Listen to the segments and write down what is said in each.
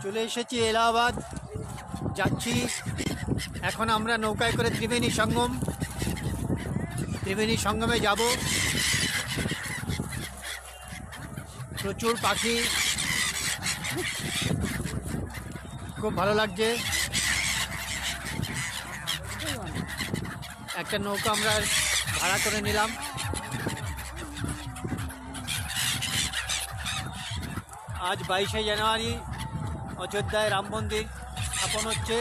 চলে এসেছি এলাহাবাদ, যাচ্ছি এখন আমরা নৌকায় করে ত্রিবেণী সঙ্গমে যাব। প্রচুর পাখি, খুব ভালো লাগছে। একটা নৌকা আমরা ভাড়া করে নিলাম। আজ 22শে জানুয়ারি, অযোধ্যায় রাম মন্দির স্থাপন হচ্ছে।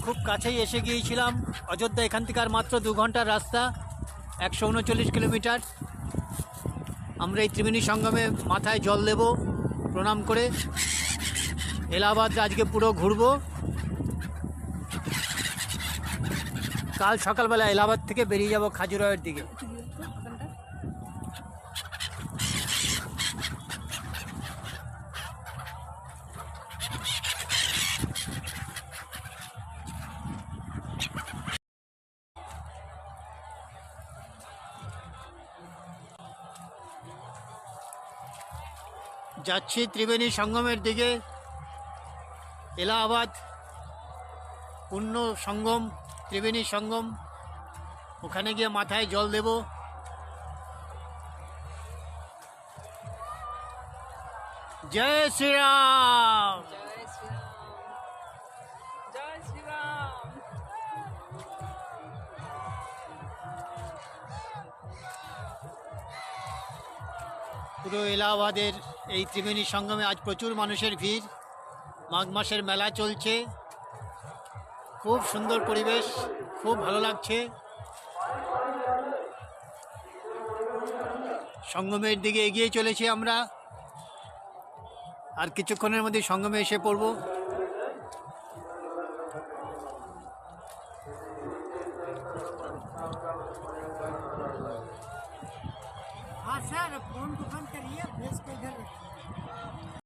খুব কাছেই এসে গিয়েছিলাম। অযোধ্যা এখান থেকে আর মাত্র 2 ঘন্টার রাস্তা, 139 কিলোমিটার। আমরা এই ত্রিবেণী সঙ্গমে মাথায় জল দেব প্রণাম করে। এলাহাবাদ আজকে পুরো ঘুরবো। কাল সকালবেলা এলাহাবাদ থেকে বেরিয়ে যাব খাজুরাহোর দিকে। যাচ্ছি ত্রিবেণী সঙ্গমের দিকে। এলাহাবাদ পূর্ণ সঙ্গম, ত্রিবেণী সঙ্গম, ওখানে গিয়ে মাথায় জল দেব। জয় শ্রীরাম। জয় শ্রীরাম, জয় শ্রীরাম। পুরো এলাহাবাদের এই ত্রিবেণী সঙ্গমে আজ প্রচুর মানুষের ভিড়। মাঘ মাসের মেলা চলছে, খুব সুন্দর পরিবেশ, খুব ভালো লাগছে। সঙ্গমের দিকে এগিয়ে চলেছি আমরা, আর কিছুক্ষণের মধ্যে সঙ্গমে এসে পড়ব। हाँ सर, फोन तो बंद करिए, भेज के इधर